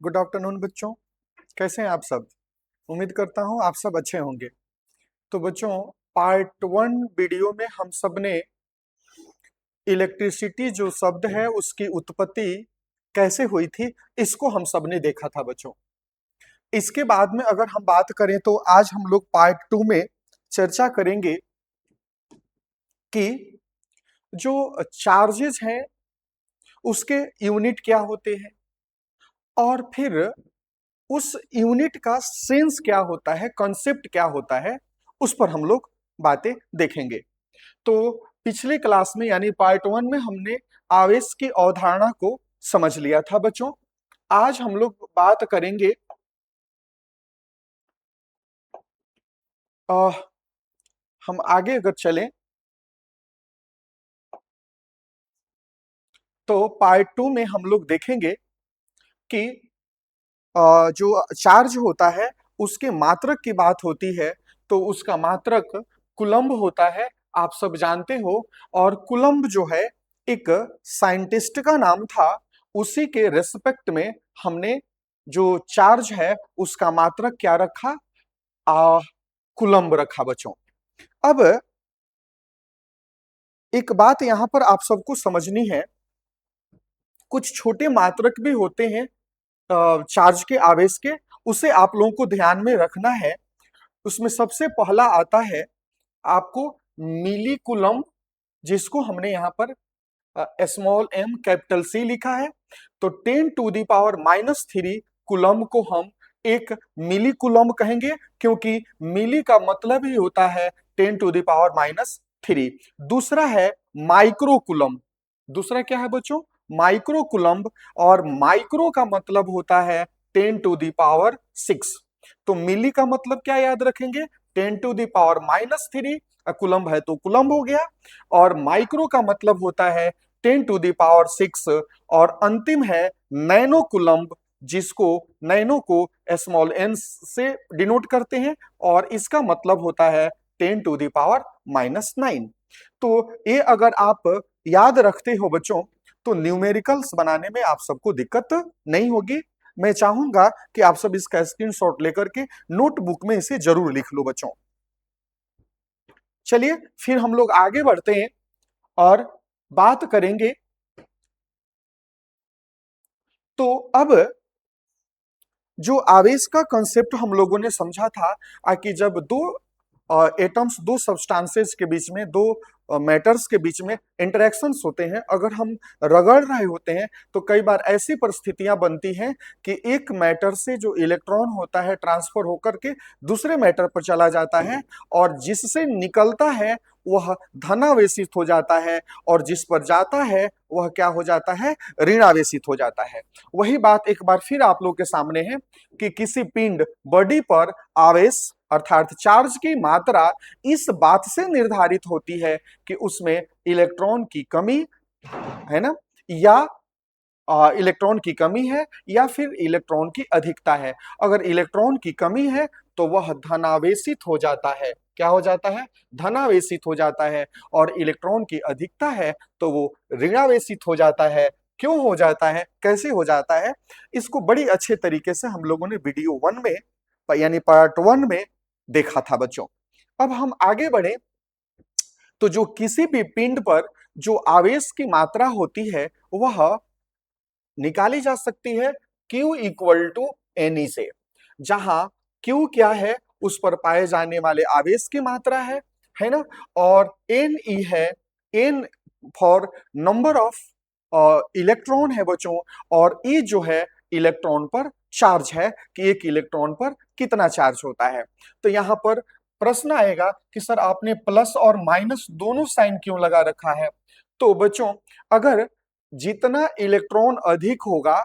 Good afternoon बच्चों। कैसे हैं आप सब? उम्मीद करता हूं आप सब अच्छे होंगे। तो बच्चों, पार्ट वन वीडियो में हम सब ने इलेक्ट्रिसिटी जो शब्द है उसकी उत्पत्ति कैसे हुई थी, इसको हम सब ने देखा था बच्चों। इसके बाद में अगर हम बात करें तो आज हम लोग पार्ट टू में चर्चा करेंगे कि जो चार्जेस हैं उसके यूनिट क्या होते हैं और फिर उस यूनिट का सेंस क्या होता है, कॉन्सेप्ट क्या होता है, उस पर हम लोग बातें देखेंगे। तो पिछले क्लास में यानी पार्ट वन में हमने आवेश की अवधारणा को समझ लिया था बच्चों। आज हम लोग बात करेंगे हम आगे अगर चलें तो पार्ट टू में हम लोग देखेंगे कि जो चार्ज होता है उसके मात्रक की बात होती है तो उसका मात्रक कुलम्ब होता है, आप सब जानते हो। और कुलम्ब जो है एक साइंटिस्ट का नाम था, उसी के रेस्पेक्ट में हमने जो चार्ज है उसका मात्रक क्या रखा, कुलम्ब रखा बच्चों। अब एक बात यहां पर आप सबको समझनी है, कुछ छोटे मात्रक भी होते हैं चार्ज के, आवेश के, उसे आप लोगों को ध्यान में रखना है। उसमें सबसे पहला आता है आपको मिली कुलम्ब, जिसको हमने यहाँ पर स्मॉल एम कैपिटल सी लिखा है। तो 10⁻³ कुलम्ब को हम एक मिली कुलम्ब कहेंगे, क्योंकि मिली का मतलब ही होता है 10⁻³ दूसरा है माइक्रो कुलम्ब। दूसरा क्या है बच्चों? Micro coulomb. और माइक्रो का मतलब होता है 10⁻⁶। तो मिली का मतलब क्या याद रखेंगे? 10⁻⁻3। कुलम्ब है तो कुलम्ब हो गया। और माइक्रो का मतलब होता है 10⁻⁶। और अंतिम है नैनो कुलम्ब, जिसको नैनो को स्मॉल एन से डिनोट करते हैं और इसका मतलब होता है 10⁻⁹। तो ये अगर आप याद रखते हो बच्चों तो न्यूमेरिकल्स बनाने में आप सबको दिक्कत नहीं होगी। मैं चाहूंगा कि आप सब इसका स्क्रीनशॉट लेकर के नोटबुक में इसे जरूर लिख लो बच्चों। चलिए फिर हम लोग आगे बढ़ते हैं और बात करेंगे। तो अब जो आवेश का कंसेप्ट हम लोगों ने समझा था कि जब दो एटम्स, दो सब्सटेंसेस के बीच में, दो मैटर्स के बीच में इंटरेक्शंस होते हैं, अगर हम रगड़ रहे होते हैं तो कई बार ऐसी परिस्थितियां बनती हैं कि एक मैटर से जो इलेक्ट्रॉन होता है ट्रांसफर होकर के दूसरे मैटर पर चला जाता है और जिससे निकलता है वह धनावेशित हो जाता है और जिस पर जाता है वह क्या हो जाता है? ऋणावेशित हो जाता है। वही बात एक बार फिर आप लोग के सामने है कि किसी पिंड बॉडी पर आवेश अर्थात चार्ज की मात्रा इस बात से निर्धारित होती है कि उसमें इलेक्ट्रॉन की कमी है ना, या इलेक्ट्रॉन की कमी है या फिर इलेक्ट्रॉन की अधिकता है। अगर इलेक्ट्रॉन की कमी है तो वह धनावेशित हो जाता है। क्या हो जाता है? धनावेशित हो जाता है। और इलेक्ट्रॉन की अधिकता है तो वो ऋणावेशित हो जाता है। क्यों हो जाता है, कैसे हो जाता है, इसको बड़ी अच्छे तरीके से हम लोगों ने वीडियो वन में यानी पार्ट वन में देखा था बच्चों। अब हम आगे बढ़े तो जो किसी भी पिंड पर जो आवेश की मात्रा होती है वह निकाली जा सकती है Q इक्वल टू एन से, जहां Q क्या है? उस पर पाए जाने वाले आवेश की मात्रा है ना। और एन ई है, N for number of electron है बच्चों। और ई जो है इलेक्ट्रॉन पर चार्ज है कि एक इलेक्ट्रॉन पर कितना चार्ज होता है। तो यहां पर प्रश्न आएगा कि सर आपने प्लस और माइनस दोनों साइन क्यों लगा रखा है? तो बच्चों, अगर जितना इलेक्ट्रॉन अधिक होगा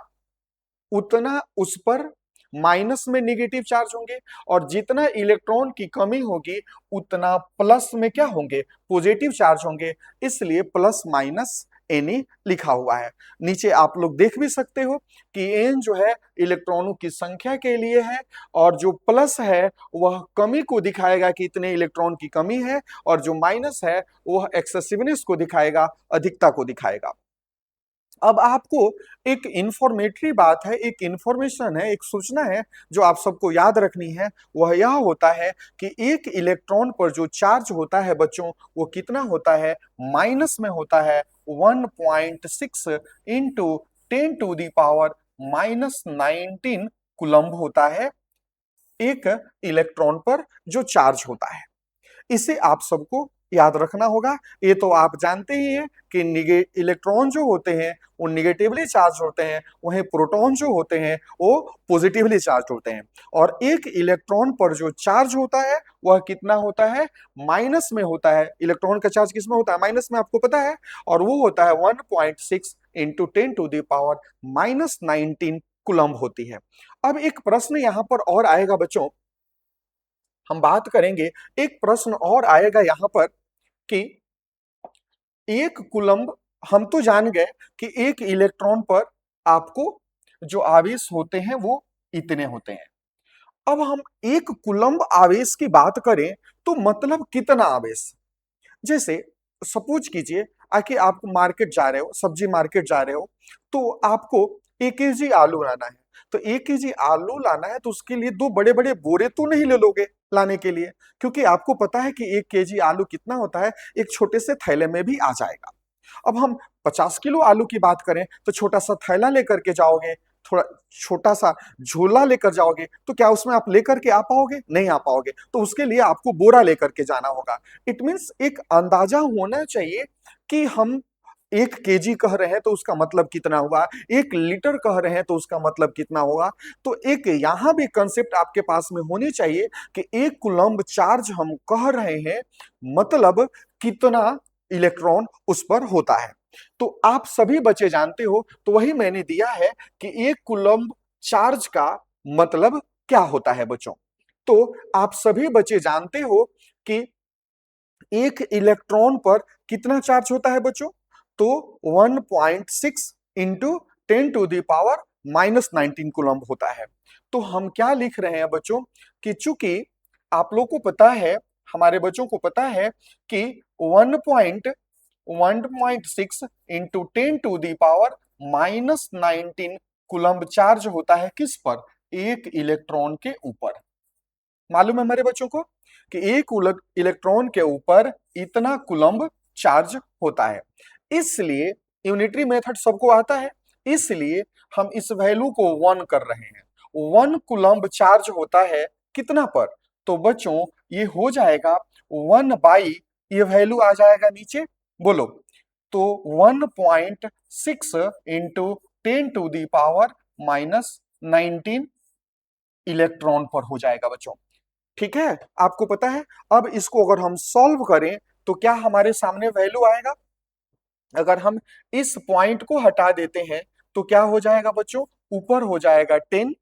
उतना उस पर माइनस में नेगेटिव चार्ज होंगे और जितना इलेक्ट्रॉन की कमी होगी उतना प्लस में क्या होंगे? पॉजिटिव चार्ज होंगे। इसलिए प्लस माइनस एन लिखा हुआ है। नीचे आप लोग देख भी सकते हो कि एन जो है इलेक्ट्रॉनों की संख्या के लिए है और जो प्लस है वह कमी को दिखाएगा कि इतने इलेक्ट्रॉन की कमी है और जो माइनस है वह एक्सेसिवनेस को दिखाएगा, अधिकता को दिखाएगा। अब आपको एक इंफॉर्मेटरी बात है, एक इंफॉर्मेशन है, एक सूचना है जो आप सबको याद रखनी है। वह यह होता है कि एक इलेक्ट्रॉन पर जो चार्ज होता है बच्चों, वो कितना होता है, माइनस में होता है 1.6 इंटू 10⁻⁻19 कुलम्ब होता है एक इलेक्ट्रॉन पर जो चार्ज होता है। इसे आप सबको याद रखना होगा। ये तो आप जानते ही हैं कि इलेक्ट्रॉन जो होते हैं वो निगेटिवली चार्ज होते हैं, वहीं प्रोटॉन जो होते हैं वो पॉजिटिवली चार्ज होते हैं। और एक इलेक्ट्रॉन पर जो चार्ज होता है वह कितना होता है, माइनस में होता है। इलेक्ट्रॉन का चार्ज किस में होता है, माइनस में, आपको पता है। और वो होता है 1.6 इंटू 10⁻⁻19 कुलम्ब होती है। अब एक प्रश्न यहां पर और आएगा बच्चों, हम बात करेंगे, एक प्रश्न और आएगा यहां पर कि एक कुलम्ब, हम तो जान गए कि एक इलेक्ट्रॉन पर आपको जो आवेश होते हैं वो इतने होते हैं। अब हम एक कुलम्ब आवेश की बात करें तो मतलब कितना आवेश। जैसे सपोज कीजिए कि आप मार्केट जा रहे हो, सब्जी मार्केट जा रहे हो, तो आपको 1 केजी आलू लाना है। तो 1 केजी आलू लाना है तो उसके लिए दो बड़े बड़े बोरे तो नहीं ले लोगे लाने के लिए, क्योंकि आपको पता है कि 1 केजी आलू कितना होता है, एक छोटे से थैले में भी आ जाएगा। अब हम 50 किलो आलू की बात करें तो छोटा सा थैला लेकर के जाओगे, थोड़ा छोटा सा झोला लेकर जाओगे, तो क्या उसमें आप लेकर के आ पाओगे, नहीं आ पाओगे। तो उसके लिए आपको बोरा लेकर के जाना होगा। इट मीन्स एक अंदाजा होना चाहिए कि हम 1 केजी कह रहे हैं तो उसका मतलब कितना हुआ, 1 लीटर कह रहे हैं तो उसका मतलब कितना होगा। तो एक यहां भी कंसेप्ट आपके पास में होनी चाहिए कि 1 कुलम्ब चार्ज हम कह रहे हैं, मतलब कितना इलेक्ट्रॉन उस पर होता है। तो आप सभी बच्चे जानते हो, तो वही मैंने दिया है कि 1 कुलम्ब चार्ज का मतलब क्या होता है बच्चों। तो आप सभी बच्चे जानते हो कि एक इलेक्ट्रॉन पर कितना चार्ज होता है बच्चों, तो 1.6 इंटू 10⁻⁻19 कुलम्ब होता है। तो हम क्या लिख रहे हैं बच्चों कि चूंकि आप लोग को पता है, हमारे बच्चों को पता है कि 1.6 इंटू 10⁻⁻19 कुलम्ब चार्ज होता है किस पर, एक इलेक्ट्रॉन के ऊपर। मालूम है हमारे बच्चों को कि एक इलेक्ट्रॉन के ऊपर इतना कुलम्ब चार्ज होता है। इसलिए यूनिटरी मेथड सबको आता है, इसलिए हम इस वैल्यू को 1 कर रहे हैं। 1 कुलम्ब चार्ज होता है कितना पर, तो बच्चों ये हो जाएगा 1 बाई, ये वैल्यू आ जाएगा नीचे, बोलो, तो 1.6 इंटू 10⁻⁻19 इलेक्ट्रॉन पर हो जाएगा बच्चों। ठीक है, आपको पता है। अब इसको अगर हम सॉल्व करें तो क्या हमारे सामने वैल्यू आएगा, अगर हम इस पॉइंट को हटा देते हैं तो क्या हो जाएगा बच्चों, ऊपर हो जाएगा 10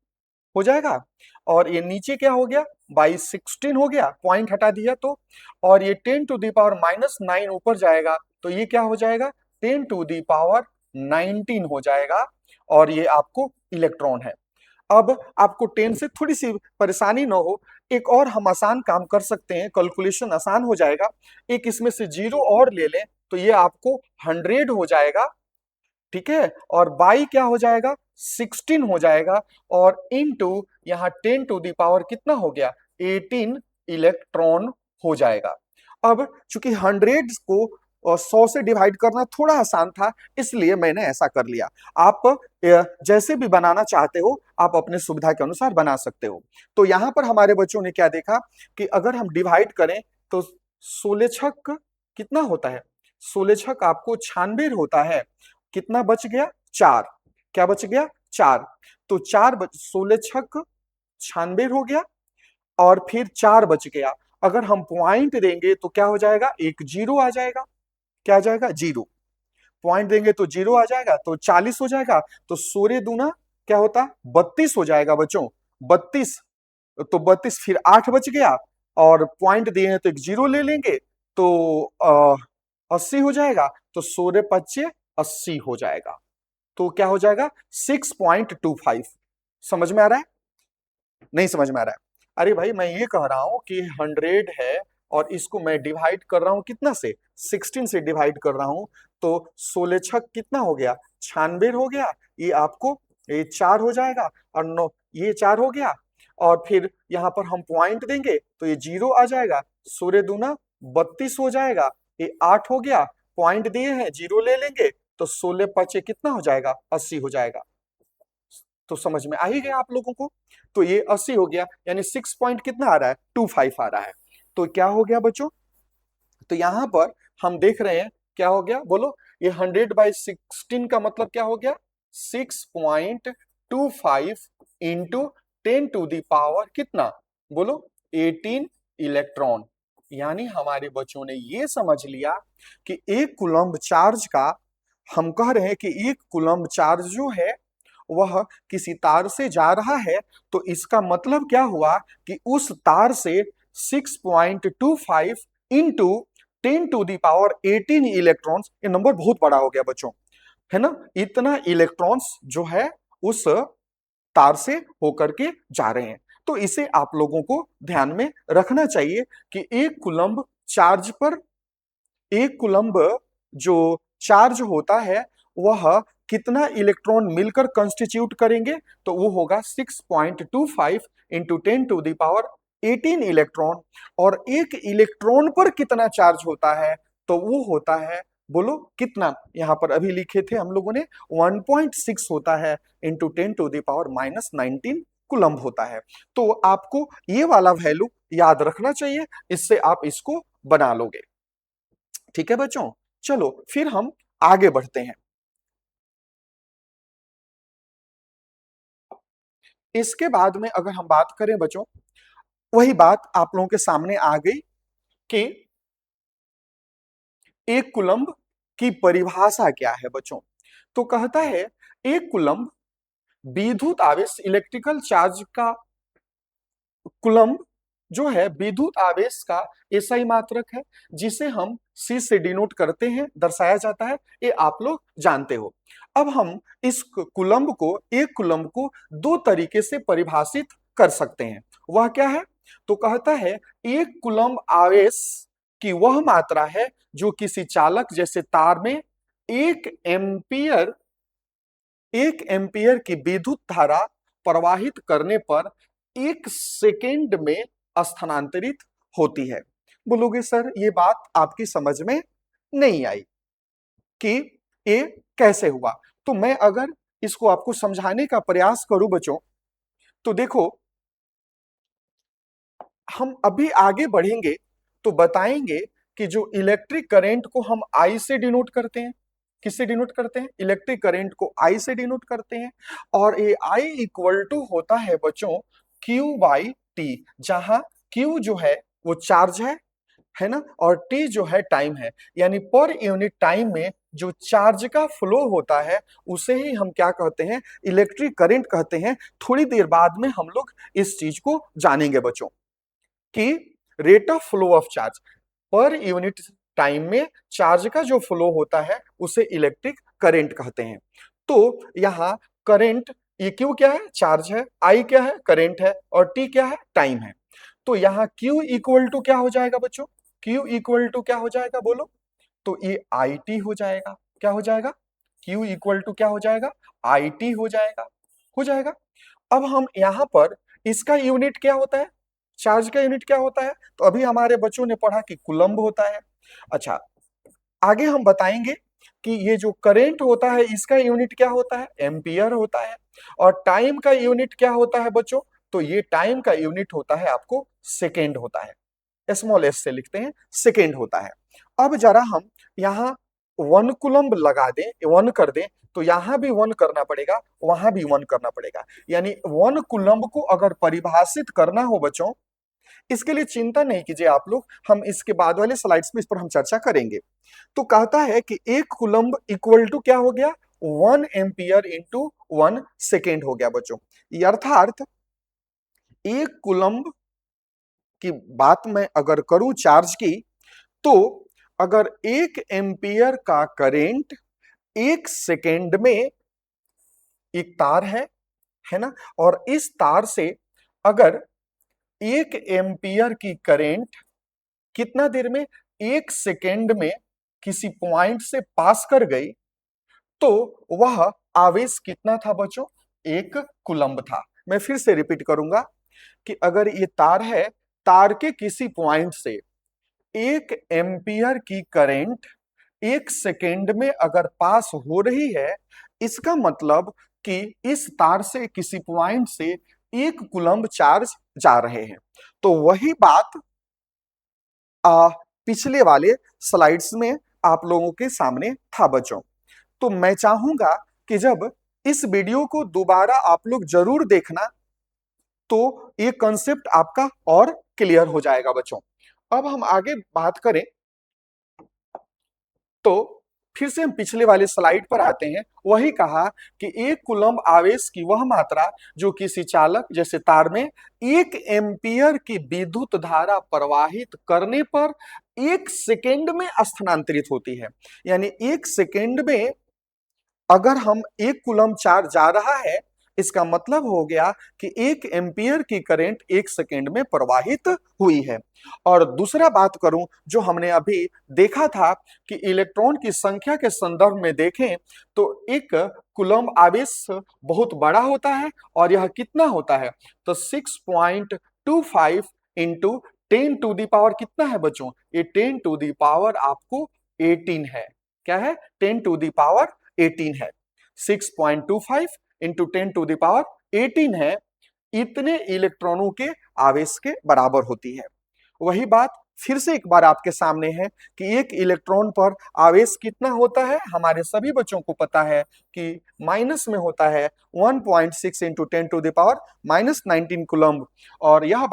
हो जाएगा, और ये नीचे क्या हो गया, बाई 16 हो गया, पॉइंट हटा दिया तो। और ये 10⁻⁻9 ऊपर जाएगा तो ये क्या हो जाएगा, 10⁻19 हो जाएगा, और ये आपको इलेक्ट्रॉन है। अब आपको 10 से थोड़ी सी परेशानी ना हो, एक और हम आसान काम कर सकते हैं, कैलकुलेशन आसान हो जाएगा। एक इसमें से जीरो और ले लें तो ये आपको 100 हो जाएगा, ठीक है, और बाई क्या हो जाएगा, 16 हो जाएगा, और इनटू यहाँ 10 कितना हो गया, 18 इलेक्ट्रॉन हो जाएगा। अब चूंकि 100 को 100 से डिवाइड करना थोड़ा आसान था, इसलिए मैंने ऐसा कर लिया। आप जैसे भी बनाना चाहते हो आप अपने सुविधा के अनुसार बना सकते हो। तो यहां पर हमारे बच्चों ने क्या देखा कि अगर हम डिवाइड करें तो 16 छक कितना होता है, 16 छक आपको 96 होता है, कितना बच गया, 4, क्या बच गया, 4। तो 16 छक 96 हो गया, और फिर 4 बच गया। अगर हम पॉइंट देंगे तो क्या हो जाएगा, एक जीरो आ जाएगा, क्या आ जाएगा, जीरो। पॉइंट देंगे तो जीरो आ जाएगा, तो 40 हो जाएगा। तो 16 दूना क्या होता, 32 हो जाएगा बच्चों, 32। तो 32 फिर 8 बच गया, और पॉइंट दिए हैं तो एक जीरो ले लेंगे, तो 80 हो जाएगा। तो 16 पच्चे 80 हो जाएगा। तो क्या हो जाएगा, 6.25। समझ में आ रहा है, नहीं समझ में आ रहा है। अरे भाई मैं ये कह रहा हूं कि 100 है और इसको मैं डिवाइड कर रहा हूं कितना से, 16 से डिवाइड कर रहा हूं, तो 16 छक कितना हो गया, 96 हो गया, ये आपको ये 4 हो जाएगा, और 9 ये 4 हो गया, और फिर यहाँ पर हम पॉइंट देंगे तो ये 0 आ जाएगा, 16 दूना 32 हो जाएगा, ये 8 हो गया, पॉइंट दिए हैं 0 ले लेंगे तो 16 पचे कितना हो जाएगा, 80 हो जाएगा। तो समझ में आ ही गया आप लोगों को। तो ये 80 हो गया, यानी 6 पॉइंट कितना आ रहा है, 25 आ रहा है। तो क्या हो गया बच्चों, तो यहां पर हम देख रहे हैं क्या हो गया, बोलो, ये 100/16 का मतलब क्या हो गया, 6.25 इंटू 10 टू द पावर कितना, बोलो, 18 इलेक्ट्रॉन। यानी हमारे बच्चों ने ये समझ लिया कि एक कूलम्ब चार्ज का, हम कह रहे हैं कि एक कूलम्ब चार्ज जो है वह किसी तार से जा रहा है, तो इसका मतलब क्या हुआ कि उस तार से 6.25 into 10 to the power 18 electrons, ये नंबर बहुत बड़ा हो गया बच्चों, है ना, इतना इलेक्ट्रॉन्स जो है उस तार से होकर के जा रहे हैं। तो इसे आप लोगों को ध्यान में रखना चाहिए कि एक कूलम्ब चार्ज पर, एक कूलम्ब जो चार्ज होता है वह कितना इलेक्ट्रॉन मिलकर कंस्टिट्यूट करेंगे, तो वो होगा 6.25 into 10 to the power 18 electron. और एक इलेक्ट्रॉन पर कितना चार्ज होता है, तो वो होता है, बोलो कितना, यहां पर अभी लिखे थे हम लोगों ने 1.6 होता है into 10 to the power -19 coulomb होता है। तो आपको ये वाला वैल्यू याद रखना चाहिए, इससे आप इसको बना लोगे। ठीक है बच्चों, चलो फिर हम आगे बढ़ते हैं। इसके बाद में अगर हम बात करें बच्चों, वही बात आप लोगों के सामने आ गई कि एक कूलम्ब की परिभाषा क्या है बच्चों। तो कहता है एक कूलम्ब विद्युत आवेश, इलेक्ट्रिकल चार्ज का, कूलम्ब जो है विद्युत आवेश का एसआई मात्रक है, जिसे हम सी से डिनोट करते हैं, दर्शाया जाता है, ये आप लोग जानते हो। अब हम इस कूलम्ब को, एक कूलम्ब को दो तरीके से परिभाषित कर सकते हैं। वह क्या है, तो कहता है एक कूलम्ब आवेश की वह मात्रा है जो किसी चालक जैसे तार में 1 एम्पियर, 1 एम्पियर की विद्युत धारा प्रवाहित करने पर 1 सेकेंड में स्थानांतरित होती है। बोलोगे सर ये बात आपकी समझ में नहीं आई कि ये कैसे हुआ। तो मैं अगर इसको आपको समझाने का प्रयास करूं बच्चों, तो देखो, हम अभी आगे बढ़ेंगे तो बताएंगे कि जो इलेक्ट्रिक करंट को हम आई से डिनोट करते हैं, किससे डिनोट करते हैं, इलेक्ट्रिक करंट को आई से डिनोट करते हैं, और ये आई इक्वल टू होता है बच्चों क्यू बाई टी, जहां क्यू जो है वो चार्ज है ना, और टी जो है टाइम है। यानी पर यूनिट टाइम में जो चार्ज का फ्लो होता है उसे ही हम क्या कहते हैं, इलेक्ट्रिक करंट कहते हैं। थोड़ी देर बाद में हम लोग इस चीज को जानेंगे बच्चों कि rate of flow of charge, per unit time में चार्ज का जो फ्लो होता है उसे इलेक्ट्रिक करंट कहते हैं। तो यहाँ करंट, ये क्यू क्या है, चार्ज है, आई क्या है, करंट है, और टी क्या है, टाइम है। तो यहाँ Q इक्वल टू क्या हो जाएगा बच्चों, Q इक्वल टू क्या हो जाएगा बोलो, तो ये आई टी हो जाएगा, क्या हो जाएगा, Q इक्वल टू क्या हो जाएगा, आई टी हो जाएगा, हो जाएगा। अब हम यहाँ पर इसका यूनिट क्या होता है, चार्ज का यूनिट क्या होता है, तो अभी हमारे बच्चों ने पढ़ा कि कूलम्ब होता है। अच्छा, आगे हम बताएंगे कि ये जो करंट होता है इसका यूनिट क्या होता है, एम्पियर होता है। और टाइम का यूनिट क्या होता है बच्चों, तो ये टाइम का यूनिट होता है आपको सेकेंड होता है, स्मॉल एस से लिखते हैं, सेकेंड होता है। अब जरा हम यहाँ 1 कूलम्ब लगा दें, 1 कर दें, तो यहां भी 1 करना पड़ेगा, वहां भी 1 करना पड़ेगा। यानी 1 कूलम्ब को अगर परिभाषित करना हो बच्चों, इसके लिए चिंता नहीं कीजिए आप लोग, हम इसके बाद वाले स्लाइड्स में इस पर हम चर्चा करेंगे। तो कहता है कि 1 कूलम्ब इक्वल टू क्या हो गया, 1 एम्पियर इंटू 1 सेकेंड हो गया बच्चों। अर्थात 1 कूलम्ब की बात मैं अगर करूं चार्ज की, तो अगर 1 एम्पियर का करेंट 1 सेकेंड में, एक तार है ना, और इस तार से अगर 1 एम्पियर की करेंट कितना देर में, 1 सेकेंड में किसी पॉइंट से पास कर गई, तो वह आवेश कितना था बच्चों? 1 कूलम्ब था। मैं फिर से रिपीट करूंगा कि अगर ये तार है, तार के किसी पॉइंट से 1 एम्पियर की करंट 1 सेकेंड में अगर पास हो रही है, इसका मतलब कि इस तार से किसी पॉइंट से 1 कूलम्ब चार्ज जा रहे हैं। तो वही बात पिछले वाले स्लाइड्स में आप लोगों के सामने था बच्चों। तो मैं चाहूंगा कि जब इस वीडियो को दोबारा आप लोग जरूर देखना, तो ये कंसेप्ट आपका और क्लियर हो जाएगा बच्चों। अब हम आगे बात करें तो फिर से हम पिछले वाले स्लाइड पर आते हैं। वही कहा कि 1 कूलम्ब आवेश की वह मात्रा जो किसी चालक जैसे तार में 1 एम्पियर की विद्युत धारा प्रवाहित करने पर 1 सेकेंड में स्थानांतरित होती है। यानी 1 सेकेंड में अगर हम 1 कूलम्ब चार्ज जा रहा है, इसका मतलब हो गया कि 1 एम्पियर की करंट 1 सेकेंड में प्रवाहित हुई है। और दूसरा बात करूं, जो हमने अभी देखा था कि इलेक्ट्रॉन की संख्या के संदर्भ में देखें तो 1 कूलम्ब आवेश बहुत बड़ा होता है, और यह कितना होता है? तो 6.25 इंटू 10 टू दी पावर कितना है बच्चों? ये 10 टू दी पावर आपको 18 है। क्या है? 10 टू दी पावर 18 है। 6.25 इंटू 10 टू द पावर 18 है। इतने इलेक्ट्रॉनों के आवेश के बराबर होती है। वही बात फिर से एक बार आपके सामने है कि एक इलेक्ट्रॉन पर आवेश कितना होता है? हमारे सभी बच्चों को पता है कि माइनस में होता है 1.6 into 10 to the power -19 coulomb. और यह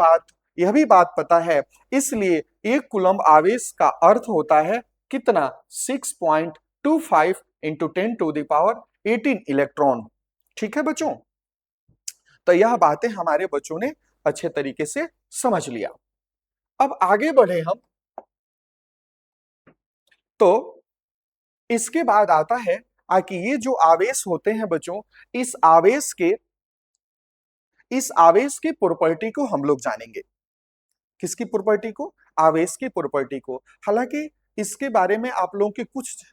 भी बात पता है, इसलिए 1 कूलम्ब आवेश का अर्थ होता है कितना? 6.25 into 10 to the power 18 electron. ठीक है बच्चों, तो यह बातें हमारे बच्चों ने अच्छे तरीके से समझ लिया। अब आगे बढ़े हम, तो इसके बाद आता है कि ये जो आवेश होते हैं बच्चों, इस आवेश के प्रॉपर्टी को हम लोग जानेंगे। किसकी प्रॉपर्टी को? आवेश की प्रॉपर्टी को। हालांकि इसके बारे में आप लोगों की कुछ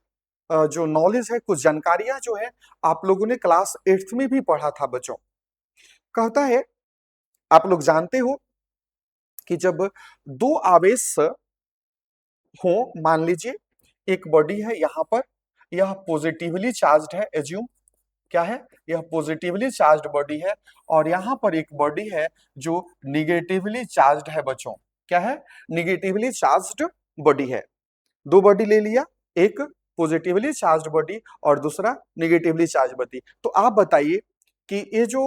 जो नॉलेज है, कुछ जानकारियां जो है, आप लोगों ने क्लास 8th में भी पढ़ा था बच्चों। कहता है, आप लोग जानते हो कि जब दो आवेश हो, मान लीजिए एक बॉडी है यहां पर, यह पॉजिटिवली चार्ज्ड है, एज्यूम क्या है? यह पॉजिटिवली चार्ज्ड बॉडी है, और यहां पर एक बॉडी है जो निगेटिवली चार्ज्ड है बच्चों। क्या है? निगेटिवली चार्ज्ड बॉडी है। दो बॉडी ले लिया, एक पॉजिटिवली चार्ज्ड बॉडी और दूसरा निगेटिवली चार्ज बॉडी। तो आप बताइए कि ये जो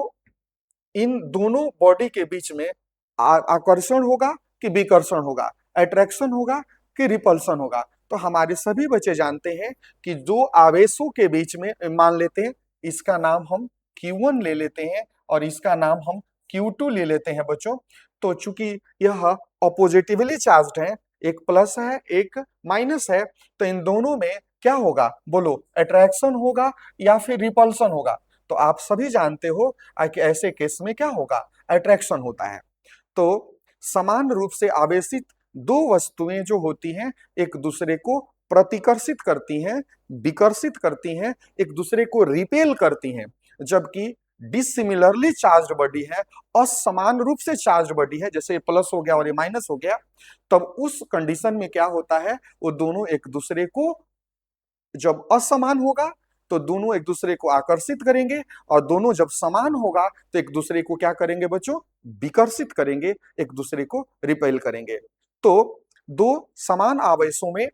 इन दोनों बॉडी के बीच में आकर्षण होगा कि विकर्षण होगा, अट्रैक्शन होगा कि रिपल्सन होगा? तो हमारे सभी बच्चे जानते हैं कि दो आवेशों के बीच में, मान लेते हैं इसका नाम हम Q1 ले लेते हैं और इसका नाम हम Q2 ले लेते हैं बच्चों। तो चूंकि यह अपोजिटिवली चार्ज्ड है, एक प्लस है एक माइनस है, तो इन दोनों में क्या होगा बोलो? अट्रैक्शन होगा या फिर रिपल्सन होगा? तो आप सभी जानते हो कि ऐसे केस में क्या होगा? अट्रैक्शन होता है। तो समान रूप से आवेशित दो वस्तुएं जो होती हैं, एक दूसरे को प्रतिकर्षित करती हैं, विकर्षित करती हैं, एक दूसरे को रिपेल करती हैं। जबकि डिसिमिलरली चार्ज्ड बॉडी है, असमान रूप से चार्ज्ड बॉडी है, जैसे प्लस हो गया और ये माइनस हो गया, तब उस कंडीशन में क्या होता है? वो दोनों एक दूसरे को, जब असमान होगा तो दोनों एक दूसरे को आकर्षित करेंगे, और दोनों जब समान होगा तो एक दूसरे को क्या करेंगे बच्चों? विकर्षित करेंगे, एक दूसरे को रिपेल करेंगे। तो दो समान आवेशों में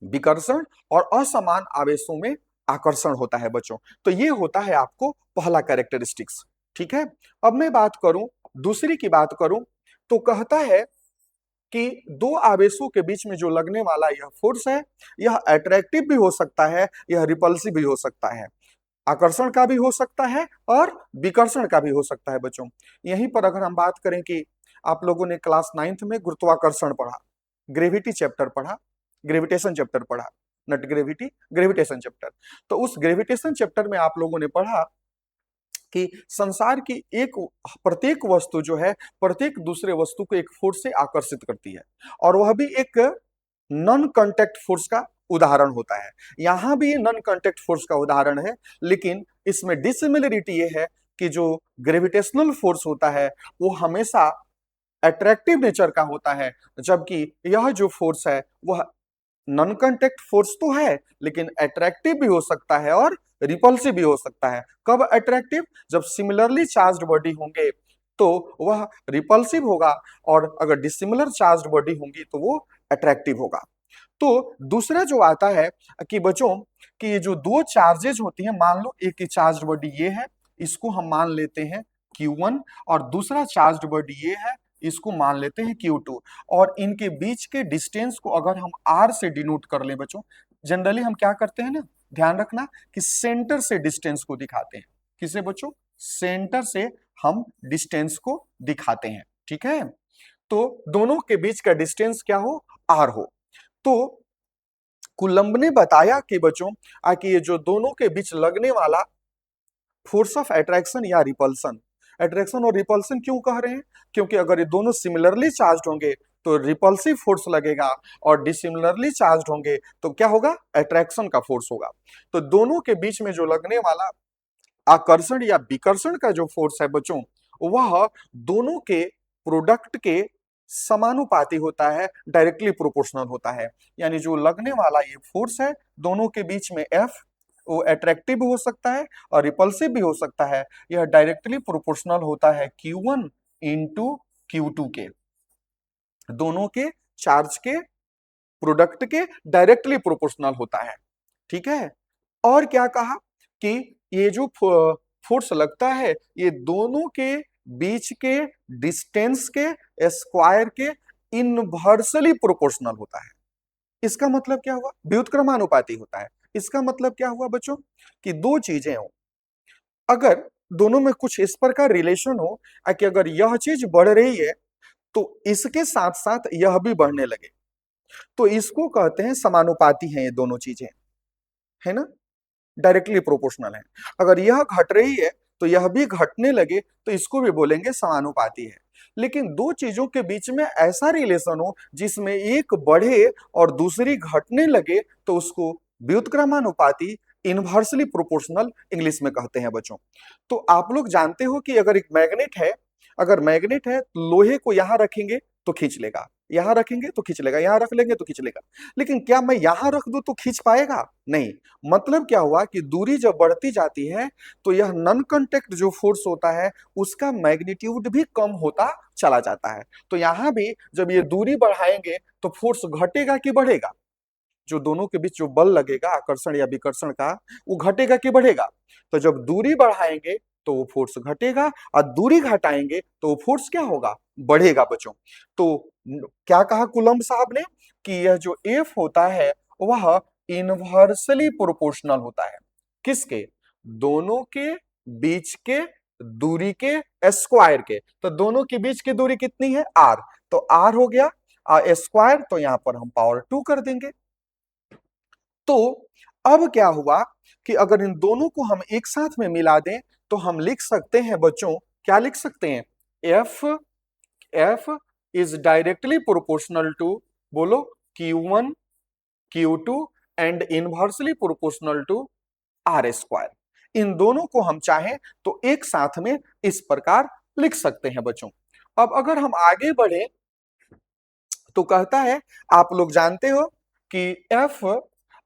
विकर्षण और असमान आवेशों में आकर्षण होता है बच्चों। तो ये होता है आपको पहला कैरेक्टरिस्टिक्स। ठीक है, अब मैं बात करूं, दूसरी की बात करूं, तो कहता है कि दो आवेशों के बीच में जो लगने वाला यह फोर्स है, यह अट्रैक्टिव भी हो सकता है, यह रिपल्सिव भी हो सकता है, आकर्षण का भी हो सकता है और विकर्षण का भी हो सकता है बच्चों। यहीं पर अगर हम बात करें कि आप लोगों ने क्लास 9th में गुरुत्वाकर्षण पढ़ा, ग्रेविटी चैप्टर पढ़ा, ग्रेविटेशन चैप्टर पढ़ा, नॉट ग्रेविटी, ग्रेविटेशन चैप्टर। तो उस ग्रेविटेशन चैप्टर में आप लोगों ने पढ़ा कि संसार की प्रत्येक वस्तु जो है, प्रत्येक दूसरे वस्तु को एक फोर्स से आकर्षित करती है, और वह भी एक नॉन कांटेक्ट फोर्स का उदाहरण होता है। यहां भी नॉन कांटेक्ट फोर्स का उदाहरण है, लेकिन इसमें डिसिमिलरिटी ये है कि जो ग्रेविटेशनल फोर्स होता है वो हमेशा अट्रैक्टिव नेचर का होता है, जबकि यह जो फोर्स है वह नॉन कांटेक्ट फोर्स तो है लेकिन अट्रैक्टिव भी हो सकता है और रिपल्सिव भी हो सकता है। कब अट्रैक्टिव? जब सिमिलरली चार्ज्ड बॉडी होंगे तो वह रिपल्सिव होगा, और अगर डिसिमिलर चार्ज्ड बॉडी होंगी तो वो अट्रैक्टिव होगा। तो दूसरा जो आता है कि बच्चों कि ये जो दो चार्जेज होती हैं, मान लो एक की चार्ज्ड बॉडी ये है, इसको हम मान लेते हैं Q1, और दूसरा चार्ज्ड बॉडी ये है, इसको मान लेते हैं Q2, और इनके बीच के डिस्टेंस को अगर हम R से डिनोट कर लें बच्चों, जनरली हम क्या करते हैं ना, ध्यान रखना कि सेंटर से डिस्टेंस को दिखाते हैं। किसे बच्चों? सेंटर से हम डिस्टेंस को दिखाते हैं, ठीक है। तो दोनों के बीच का डिस्टेंस क्या हो? R हो। तो कुलंब ने बताया कि बच्चों कि ये जो दोनों के बीच लगने वाला फोर्स ऑफ अट्रैक्शन या रिपल्सन, अट्रैक्शन और रिपल्सन क्यों कह रहे हैं? क्योंकि अगर ये दोनों सिमिलरली चार्ज्ड होंगे तो रिपल्सिव फोर्स लगेगा, और डिसिमिलरली चार्ज्ड होंगे तो क्या होगा? अट्रैक्शन का फोर्स होगा। तो दोनों के बीच में जो लगने वाला आकर्षण या विकर्षण का जो फोर्स है बच्चों, वह दोनों के प्रोडक्ट के समानुपाती होता है, डायरेक्टली प्रोपोर्शनल होता है। यानी जो लगने वाला ये फोर्स है दोनों के बीच में F, वो अट्रैक्टिव भी हो सकता है और रिपल्सिव भी हो सकता है। यह डायरेक्टली प्रोपोर्शनल होता है Q1 इंटू Q2 के, दोनों के चार्ज के प्रोडक्ट के डायरेक्टली प्रोपोर्शनल होता है, ठीक है। और क्या कहा कि ये जो फोर्स लगता है ये दोनों के बीच के डिस्टेंस के स्क्वायर के इनवर्सली प्रोपोर्शनल होता है। इसका मतलब क्या हुआ? व्युत्क्रमानुपाती होता है। इसका मतलब क्या हुआ बच्चों कि दो चीजें हो, अगर दोनों में कुछ इस प्रकार रिलेशन हो कि अगर यह चीज बढ़ रही है तो इसके साथ साथ यह भी बढ़ने लगे, तो इसको कहते हैं समानुपाती हैं ये दोनों चीजें, है ना, डायरेक्टली प्रोपोर्शनल है। अगर यह घट रही है तो यह भी घटने लगे तो इसको भी बोलेंगे समानुपाती है। लेकिन दो चीजों के बीच में ऐसा रिलेशन हो जिसमें एक बढ़े और दूसरी घटने लगे तो उसको व्युत्क्रमानुपाती, इनवर्सली प्रोपोर्शनल इंग्लिश में कहते हैं बच्चों। तो आप लोग जानते हो कि अगर एक मैग्नेट है, अगर मैग्नेट है तो लोहे को यहां रखेंगे तो खींच लेगा, यहां रखेंगे तो खींच लेगा, यहां रख लेंगे तो खींच लेगा। लेकिन क्या मैं यहां रख दूं तो खींच पाएगा? नहीं। मतलब क्या हुआ कि दूरी जब बढ़ती जाती है तो यह नॉन कांटेक्ट जो फोर्स होता है उसका मैग्नीट्यूड भी कम होता चला जाता है। तो यहां भी जब ये दूरी बढ़ाएंगे तो फोर्स घटेगा कि बढ़ेगा? जो दोनों के बीच जो बल लगेगा आकर्षण या विकर्षण का, वो घटेगा कि बढ़ेगा? तो जब दूरी बढ़ाएंगे तो वो फोर्स घटेगा, और दूरी घटाएंगे तो वो फोर्स क्या होगा? बढ़ेगा बच्चों। तो क्या कहा कुलम्ब साहब ने कि यह जो एफ होता है वह इनवर्सली प्रोपोर्शनल होता है। किसके? दोनों के बीच के दूरी के स्क्वायर के। तो दोनों के बीच की दूरी कितनी है? आर। तो आर हो गया स्क्वायर, तो यहां पर हम पावर 2 कर देंगे। तो अब क्या हुआ कि अगर इन दोनों को हम एक साथ में मिला दें तो हम लिख सकते हैं बच्चों, क्या लिख सकते हैं? F is directly proportional to, बोलो, Q1 Q2 and inversely proportional to R square. इन दोनों को हम चाहें तो एक साथ में इस प्रकार लिख सकते हैं बच्चों। अब अगर हम आगे बढ़े तो कहता है, आप लोग जानते हो कि एफ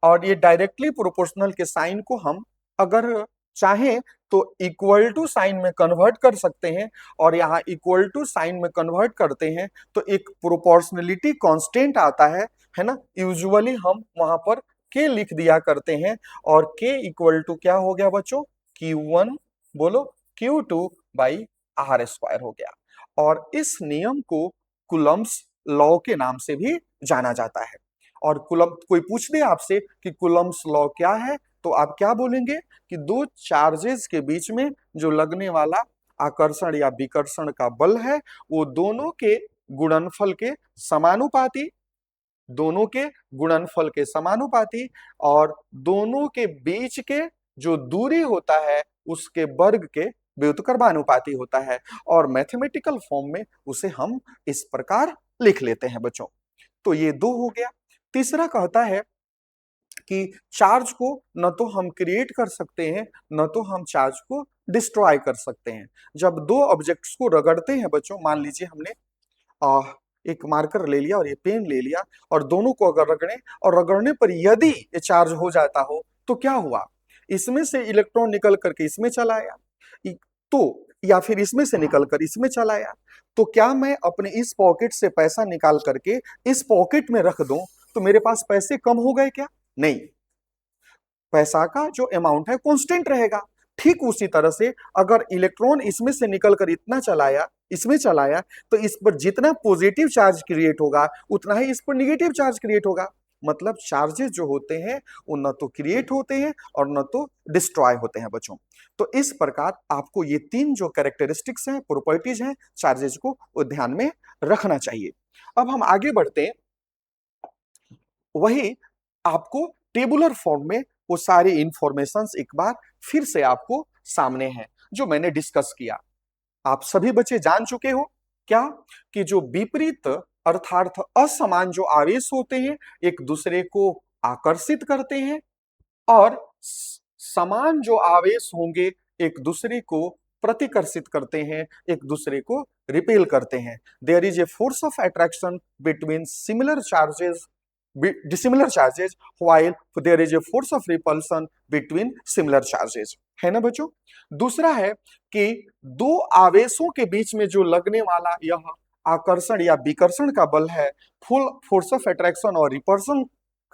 और ये डायरेक्टली प्रोपोर्शनल के साइन को हम अगर चाहें तो इक्वल टू साइन में कन्वर्ट कर सकते हैं, और यहाँ इक्वल टू साइन में कन्वर्ट करते हैं तो एक प्रोपोर्शनलिटी कांस्टेंट आता है ना। यूजुअली हम वहां पर के लिख दिया करते हैं, और के इक्वल टू क्या हो गया बच्चों? Q1, बोलो, Q2 बाई आर स्क्वायर हो गया। और इस नियम को कुलम्ब्स लॉ के नाम से भी जाना जाता है। और कुलम्ब, कोई पूछ दे आपसे कि कुलम्ब्स लॉ क्या है तो आप क्या बोलेंगे कि दो चार्जेस के बीच में जो लगने वाला आकर्षण या विकर्षण का बल है वो दोनों के गुणनफल के समानुपाती, दोनों के गुणनफल के समानुपाती, और दोनों के बीच के जो दूरी होता है उसके वर्ग के व्युत्क्रमानुपाती होता है। और मैथमेटिकल फॉर्म में उसे हम इस प्रकार लिख लेते हैं बच्चों। तो ये दो हो गया। तीसरा कहता है कि चार्ज को न तो हम क्रिएट कर सकते हैं, न तो हम चार्ज को डिस्ट्रॉय कर सकते हैं। जब दो ऑब्जेक्ट्स को रगड़ते हैं बच्चों, मान लीजिए हमने एक मार्कर ले लिया और ये पेन ले लिया, और दोनों को अगर रगड़े और रगड़ने पर यदि ये चार्ज हो जाता हो तो क्या हुआ, इसमें से इलेक्ट्रॉन निकल करके इसमें चला आया, तो या फिर इसमें से निकल कर इसमें चला आया, तो क्या मैं अपने इस पॉकेट से पैसा निकाल करके इस पॉकेट में रख दूं तो मेरे पास पैसे कम हो गए क्या? नहीं, पैसा का जो अमाउंट है कांस्टेंट रहेगा। ठीक उसी तरह से अगर इलेक्ट्रॉन इसमें से निकल कर इतना चलाया, इसमें चलाया, तो इस पर जितना पॉजिटिव चार्ज क्रिएट होगा उतना ही इस पर निगेटिव चार्ज क्रिएट होगा। मतलब चार्जेस जो होते हैं वो न तो क्रिएट होते हैं और न तो डिस्ट्रॉय होते हैं बच्चों। तो इस प्रकार आपको ये तीन जो कैरेक्टरिस्टिक्स हैं, प्रॉपर्टीज हैं चार्जेस को, वो ध्यान में रखना चाहिए। अब हम आगे बढ़ते हैं, वही आपको टेबुलर फॉर्म में वो सारी इंफॉर्मेशंस एक बार फिर से आपको सामने है जो मैंने डिस्कस किया। आप सभी बच्चे जान चुके हो क्या कि जो विपरीत अर्थात असमान जो आवेश होते हैं एक दूसरे को आकर्षित करते हैं, और समान जो आवेश होंगे एक दूसरे को प्रतिकर्षित करते हैं, एक दूसरे को रिपेल करते हैं। There is a force of attraction between similar charges dissimilar charges while there is a force of repulsion between similar charges, है ना बच्चों। दूसरा है कि दो आवेशों के बीच में जो लगने वाला यह आकर्षण या विकर्षण का बल है, फुल फोर्स ऑफ अट्रैक्शन और रिपल्शन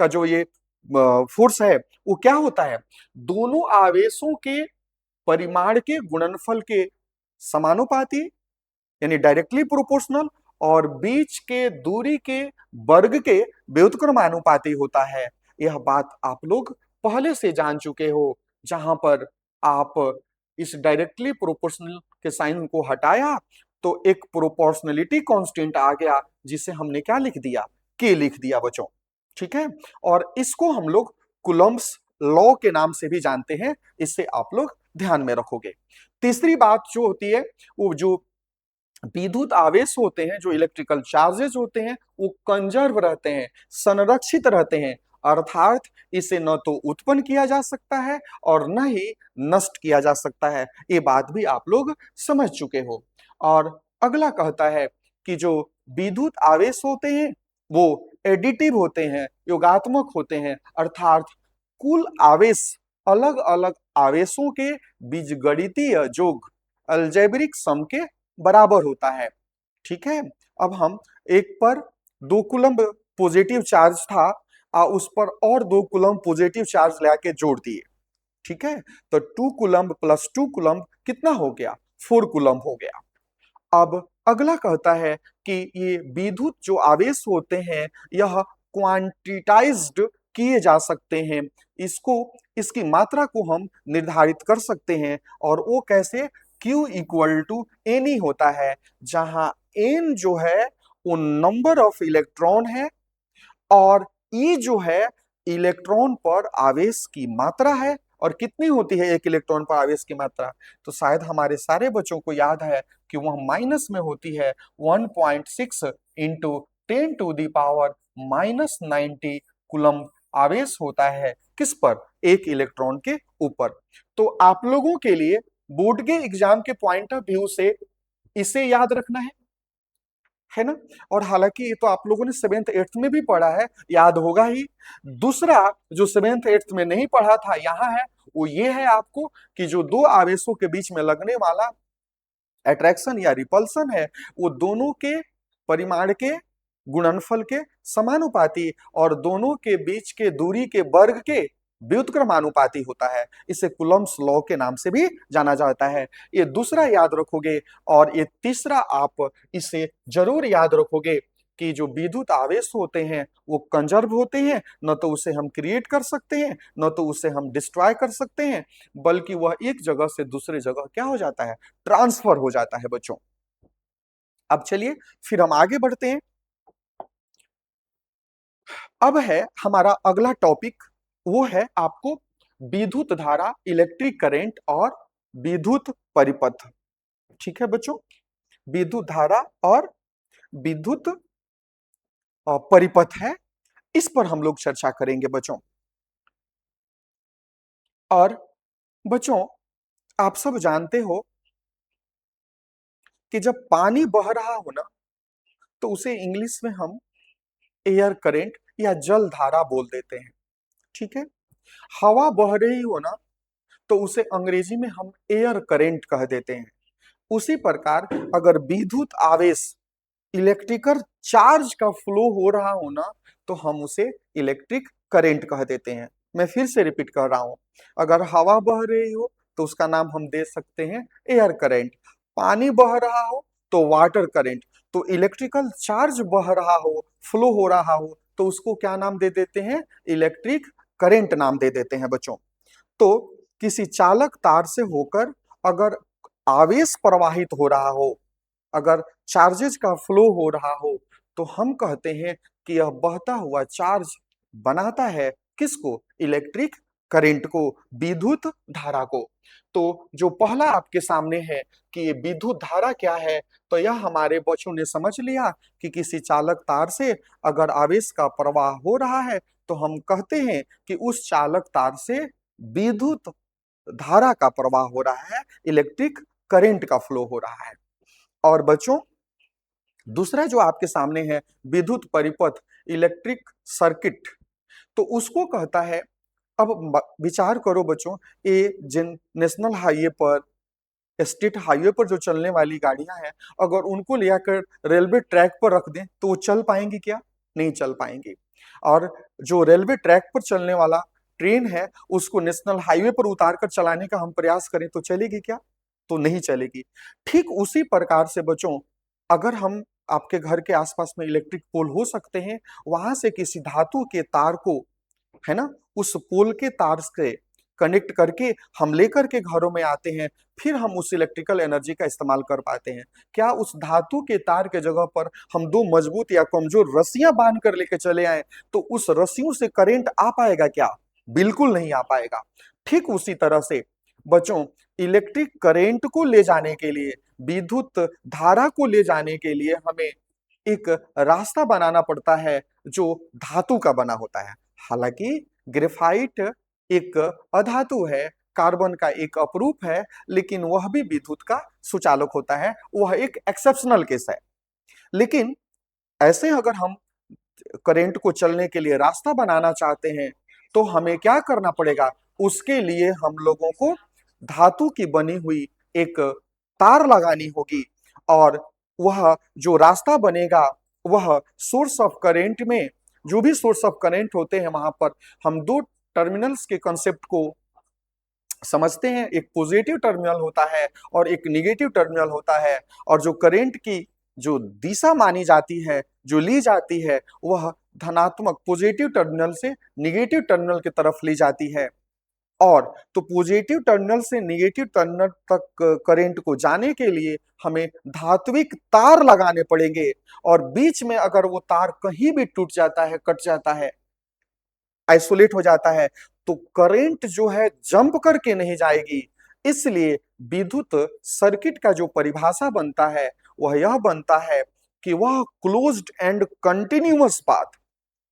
का जो ये फोर्स है, वो क्या होता है, दोनों आवेशों के परिमाण के गुणनफल के समानुपाती यानी डायरेक्टली प्रोपोर्शनल, और बीच के दूरी के वर्ग के व्युत्क्रमानुपाती होता है। यह बात आप लोग पहले से जान चुके हो, जहां पर आप इस डायरेक्टली प्रोपोर्शनल के साइन को हटाया तो एक प्रोपोर्शनलिटी कांस्टेंट आ गया, जिसे हमने क्या लिख दिया, के लिख दिया बच्चों। ठीक है, और इसको हम लोग कूलम्ब्स लॉ के नाम से भी जानते हैं, इससे आप लोग ध्यान में रखोगे। तीसरी बात जो होती है, वो जो विद्युत आवेश होते हैं, जो इलेक्ट्रिकल चार्जेस होते हैं, वो कंजर्व रहते हैं, संरक्षित रहते हैं, अर्थात इसे न तो उत्पन्न किया जा सकता है और न ही नष्ट किया जा सकता है। ये बात भी आप लोग समझ चुके हो। और अगला कहता है कि जो विद्युत आवेश होते हैं वो एडिटिव होते हैं, योगात्मक होते हैं, अर्थात कुल आवेश अलग अलग आवेशों के बीजगणितीय योग अलजेब्रिक सम के बराबर होता है। ठीक है, अब हम एक पर 2 कूलम्ब पॉजिटिव चार्ज था, उस पर और 2 कूलम्ब पॉजिटिव चार्ज लाके जोड़ दिए। ठीक है, तो 2 कूलम्ब प्लस 2 कूलम्ब कितना हो गया, 4 कूलम्ब हो गया। अब अगला कहता है कि ये विद्युत जो आवेश होते हैं यह क्वांटिटाइज्ड किए जा सकते हैं, इसको इसकी मात्रा को हम निर्धारित कर सकते हैं, और वो कैसे, Q इक्वल टू एन ही होता है, जहां एन जो है वो नंबर ऑफ इलेक्ट्रॉन है और ई जो है इलेक्ट्रॉन पर आवेश की मात्रा है। और कितनी होती है एक इलेक्ट्रॉन पर आवेश की मात्रा, तो शायद हमारे सारे बच्चों को याद है कि वह माइनस में होती है 1.6 इंटू 10⁻⁻90 कूलम्ब आवेश होता है किस पर, एक इलेक्ट्रॉन के ऊपर। तो आप लोगों के लिए बोर्ड के एग्जाम के पॉइंट ऑफ व्यू से इसे याद रखना है ना। और हालांकि ये तो आप लोगों ने 7th 8th में भी पढ़ा है, याद होगा ही। दूसरा जो 7th 8th में नहीं पढ़ा था यहाँ है, वो ये है आपको कि जो दो आवेशों के बीच में लगने वाला अट्रैक्शन या रिपल्सन है वो दोनों के परिमाण के गुणनफल के समानुपाती और दोनों के बीच के दूरी के वर्ग के व्युत्क्रमानुपाती होता है। इसे कूलम्ब्स लॉ के नाम से भी जाना जाता है। ये दूसरा याद रखोगे, और ये तीसरा आप इसे जरूर याद रखोगे कि जो विद्युत आवेश होते हैं वो कंजर्व होते हैं, न तो उसे हम क्रिएट कर सकते हैं न तो उसे हम डिस्ट्रॉय कर सकते हैं, बल्कि वह एक जगह से दूसरे जगह क्या हो जाता है, ट्रांसफर हो जाता है बच्चों। अब चलिए फिर हम आगे बढ़ते हैं। अब है हमारा अगला टॉपिक, वो है आपको विद्युत धारा, इलेक्ट्रिक करंट और विद्युत परिपथ। ठीक है बच्चों, विद्युत धारा और विद्युत परिपथ है। इस पर हम लोग चर्चा करेंगे बच्चों। और बच्चों, आप सब जानते हो कि जब पानी बह रहा हो ना, तो उसे इंग्लिश में हम एयर करंट या जल धारा बोल देते हैं। ठीक है। हवा बह रही हो ना, तो उसे अंग्रेजी में हम एयर करंट कह देते हैं। उसी प्रकार अगर विद्युत आवेश, इलेक्ट्रिकल चार्ज का फ्लो हो रहा हो ना, तो हम उसे इलेक्ट्रिक करंट कह देते हैं। मैं फिर से रिपीट कर रहा हूं, अगर हवा बह रही हो तो उसका नाम हम दे सकते हैं एयर करंट, पानी बह रहा हो तो वाटर करंट, तो इलेक्ट्रिकल चार्ज बह रहा हो, फ्लो हो रहा हो, तो उसको क्या नाम दे देते हैं? इलेक्ट्रिक करंट नाम दे देते हैं बच्चों। तो किसी चालक तार से होकर अगर आवेश प्रवाहित हो रहा हो, अगर चार्जेस का फ्लो हो रहा हो, तो हम कहते हैं कि यह बहता हुआ चार्ज बनाता है किसको? इलेक्ट्रिक करंट को, विद्युत धारा को। तो जो पहला आपके सामने है कि ये विद्युत धारा क्या है, तो यह हमारे बच्चों ने समझ लिया कि किसी चालक तार से अगर आवेश का प्रवाह हो रहा है, तो हम कहते हैं कि उस चालक तार से विद्युत धारा का प्रवाह हो रहा है, इलेक्ट्रिक करंट का फ्लो हो रहा है। और बच्चों, दूसरा जो आपके सामने है विद्युत परिपथ, इलेक्ट्रिक सर्किट, तो उसको कहता है, अब विचार करो बच्चों, ये जिन नेशनल हाईवे पर, स्टेट हाईवे पर जो चलने वाली गाड़ियां हैं, अगर उनको ले आकर रेलवे ट्रैक पर रख दें तो वो चल पाएंगी क्या? नहीं चल पाएंगी। और जो रेलवे ट्रैक पर चलने वाला ट्रेन है, उसको नेशनल हाईवे पर उतार कर चलाने का हम प्रयास करें तो चलेगी क्या? तो नहीं चलेगी। ठीक उसी प्रकार से बच्चों, अगर हम, आपके घर के आसपास में इलेक्ट्रिक पोल हो सकते हैं, वहां से किसी धातु के तार को, है ना, उस पोल के तार से कनेक्ट करके हम लेकर के घरों में आते हैं, फिर हम उस इलेक्ट्रिकल एनर्जी का इस्तेमाल कर पाते हैं। क्या उस धातु के तार के जगह पर हम दो मजबूत या कमजोर रस्सियां बांध कर लेके चले आए, तो उस रस्सियों से करंट आ पाएगा क्या? बिल्कुल नहीं आ पाएगा। ठीक उसी तरह से बच्चों, इलेक्ट्रिक करंट को ले जाने के लिए, विद्युत धारा को ले जाने के लिए हमें एक रास्ता बनाना पड़ता है जो धातु का बना होता है। हालांकि ग्रेफाइट एक अधातु है, कार्बन का एक अपरूप है, लेकिन वह भी विद्युत का सुचालक होता है। वह एक एक्सेप्शनल केस है। लेकिन ऐसे अगर हम करंट को चलने के लिए रास्ता बनाना चाहते हैं, तो हमें क्या करना पड़ेगा? उसके लिए हम लोगों को धातु की बनी हुई एक तार लगानी होगी, और वह जो रास्ता बनेगा, वह सोर्स ऑफ करंट में, जो भी सोर्स ऑफ करंट होते हैं वहां पर हम दो टर्मिनल्स के कंसेप्ट को समझते हैं। एक पॉजिटिव टर्मिनल होता है और एक निगेटिव टर्मिनल होता है, और जो करंट की जो दिशा मानी जाती है, जो ली जाती है, वह धनात्मक पॉजिटिव टर्मिनल से निगेटिव टर्मिनल की तरफ ली जाती है। और तो पॉजिटिव टर्मिनल से निगेटिव टर्मिनल तक करंट को जाने के लिए हमें धात्विक तार लगाने पड़ेंगे, और बीच में अगर वो तार कहीं भी टूट जाता है, कट जाता है, आइसोलेट हो जाता है, तो करंट जो है जंप करके नहीं जाएगी। इसलिए विद्युत सर्किट का जो परिभाषा बनता है, वह यह बनता है कि वह क्लोज्ड एंड कंटिन्यूअस पाथ,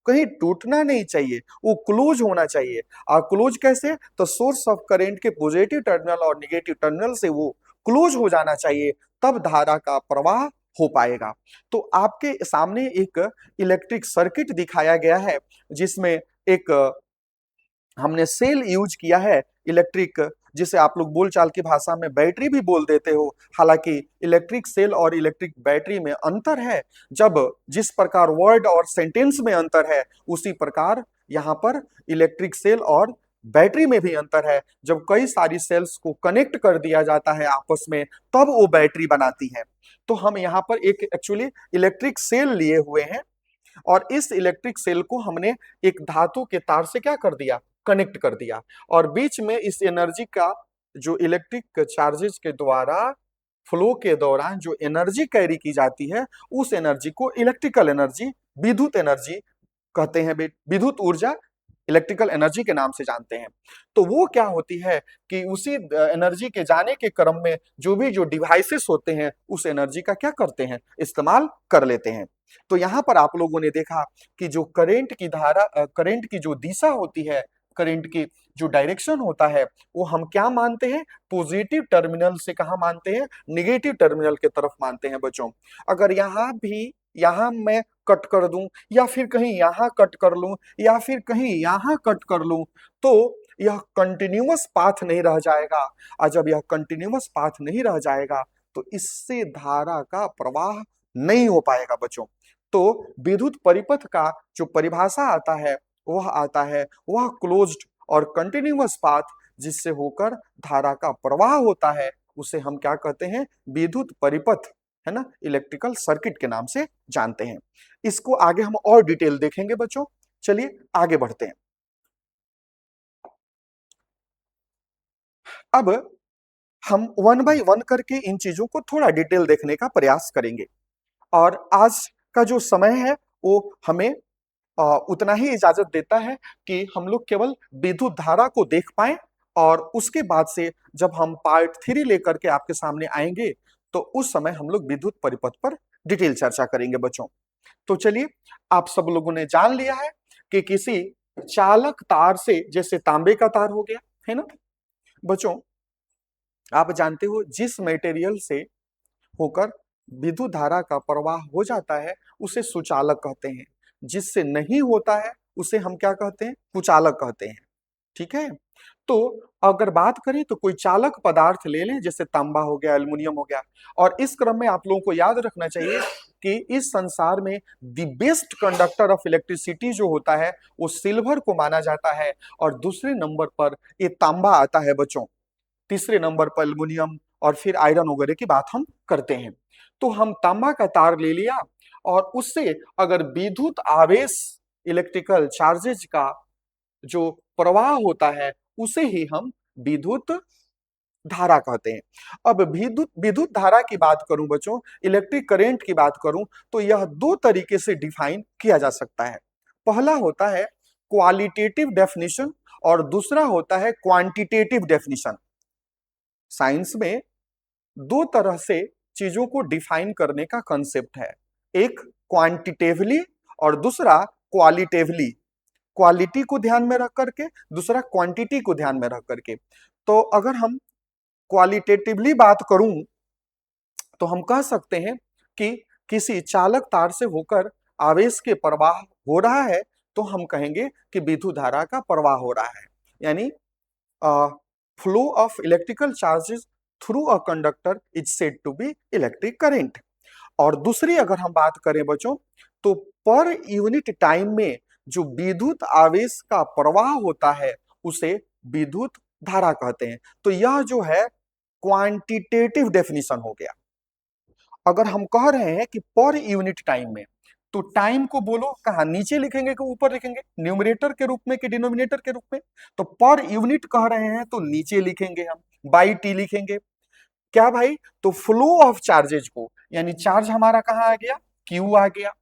कहीं टूटना नहीं चाहिए, वो क्लोज होना चाहिए। और क्लोज कैसे? तो सोर्स ऑफ करंट के पॉजिटिव टर्मिनल और निगेटिव टर्मिनल से वो क्लोज हो जाना चाहिए, तब धारा का प्रवाह हो पाएगा। तो आपके सामने एक इलेक्ट्रिक सर्किट दिखाया गया है, जिसमें एक हमने सेल यूज किया है, इलेक्ट्रिक, जिसे आप लोग बोलचाल की भाषा में बैटरी भी बोल देते हो। हालांकि इलेक्ट्रिक सेल और इलेक्ट्रिक बैटरी में अंतर है। जब जिस प्रकार वर्ड और सेंटेंस में अंतर है, उसी प्रकार यहाँ पर इलेक्ट्रिक सेल और बैटरी में भी अंतर है। जब कई सारी सेल्स को कनेक्ट कर दिया जाता है आपस में, तब वो बैटरी बनाती है। तो हम यहाँ पर एक एक्चुअली इलेक्ट्रिक सेल लिए हुए हैं, और इस इलेक्ट्रिक सेल को हमने एक धातु के तार से क्या कर दिया? कनेक्ट कर दिया। और बीच में इस एनर्जी का, जो इलेक्ट्रिक चार्जेस के द्वारा फ्लो के दौरान जो एनर्जी कैरी की जाती है, उस एनर्जी को इलेक्ट्रिकल एनर्जी, विद्युत एनर्जी कहते हैं, विद्युत ऊर्जा इलेक्ट्रिकल एनर्जी के नाम से जानते हैं। तो वो क्या होती है कि उसी एनर्जी के जाने के क्रम में जो डिवाइसेस होते हैं उस एनर्जी का क्या करते हैं, इस्तेमाल कर लेते हैं। तो यहां पर आप लोगों ने देखा कि जो करंट की जो दिशा होती है, करंट की जो डायरेक्शन होता है, वो हम क्या मानते हैं, पॉजिटिव टर्मिनल से कहा मानते हैं, निगेटिव टर्मिनल के तरफ मानते हैं बच्चों। अगर यहां मैं कट कर दूं, या फिर कहीं यहां कट कर लूं, या फिर कहीं यहां कट कर लूं, तो यह कंटिन्यूअस पाथ नहीं रह जाएगा। और जब यह कंटिन्यूअस पाथ नहीं रह जाएगा तो इससे धारा का प्रवाह नहीं हो पाएगा बच्चों। तो विद्युत परिपथ का जो परिभाषा वह क्लोज्ड और कंटिन्यूअस पाथ जिससे होकर धारा का प्रवाह होता है, उसे हम क्या कहते हैं, विद्युत परिपथ, है ना, इलेक्ट्रिकल सर्किट के नाम से जानते हैं। इसको आगे हम और डिटेल देखेंगे बच्चों। चलिए आगे बढ़ते हैं। अब हम वन बाय वन करके इन चीजों को थोड़ा डिटेल देखने का प्रयास करेंगे। और आज का जो समय है वो हमें उतना ही इजाजत देता है कि हम लोग केवल विद्युत धारा को देख पाएं, और उसके बाद से जब हम पार्ट 3 लेकर के आपके सामने आएंगे तो उस समय हम लोग विद्युत परिपथ पर डिटेल चर्चा करेंगे बच्चों। तो चलिए, आप सब लोगों ने जान लिया है कि किसी चालक तार से, जैसे तांबे का तार हो गया, है ना बच्चों, आप जानते हो जिस मटेरियल से होकर विद्युत धारा का प्रवाह हो जाता है उसे सुचालक कहते हैं, जिससे नहीं होता है उसे हम क्या कहते हैं, कुचालक कहते हैं। ठीक है। तो अगर बात करें तो कोई चालक पदार्थ ले लें, जैसे तांबा हो गया, एल्युमिनियम हो गया, और इस क्रम में आप लोगों को याद रखना चाहिए कि इस संसार में the best conductor of electricity जो होता है वो सिल्वर को माना जाता है, और दूसरे नंबर पर ये तांबा आता है बच्चों, तीसरे नंबर पर एल्युमिनियम, और फिर आयरन वगैरह की बात हम करते हैं। तो हम तांबा का तार ले लिया, और उससे अगर विद्युत आवेश, इलेक्ट्रिकल चार्जेज का जो प्रवाह होता है उसे ही हम विद्युत धारा कहते हैं। अब विद्युत विद्युत धारा की बात करूं बच्चों, इलेक्ट्रिक करंट की बात करूं, तो यह दो तरीके से डिफाइन किया जा सकता है। पहला होता है क्वालिटेटिव डेफिनेशन, और दूसरा होता है क्वांटिटेटिव डेफिनेशन। साइंस में दो तरह से चीजों को डिफाइन करने का कंसेप्ट है, एक क्वांटिटेटिवली और दूसरा क्वालिटेटिवली। क्वालिटी को ध्यान में रख करके, दूसरा क्वांटिटी को ध्यान में रख करके। तो अगर हम क्वालिटेटिवली बात करूं तो हम कह सकते हैं कि किसी चालक तार से होकर आवेश के प्रवाह हो रहा है तो हम कहेंगे कि विद्युत धारा का प्रवाह हो रहा है, यानी flow of electrical charges through a conductor is said to be electric current. और दूसरी अगर हम बात करें बच्चों, तो पर यूनिट टाइम में जो विद्युत आवेश का प्रवाह होता है उसे विद्युत धारा कहते हैं। तो यह जो है क्वांटिटेटिव डेफिनेशन हो गया। अगर हम कह रहे हैं कि पर यूनिट टाइम में, तो टाइम को बोलो कहा नीचे लिखेंगे कि ऊपर लिखेंगे, न्यूमरेटर के रूप में कि डिनोमिनेटर के रूप में। तो पर यूनिट कह रहे हैं तो नीचे लिखेंगे, हम बाई टी लिखेंगे। क्या भाई, तो फ्लो ऑफ चार्जेज को, यानी चार्ज हमारा कहाँ आ गया, क्यू आ गया,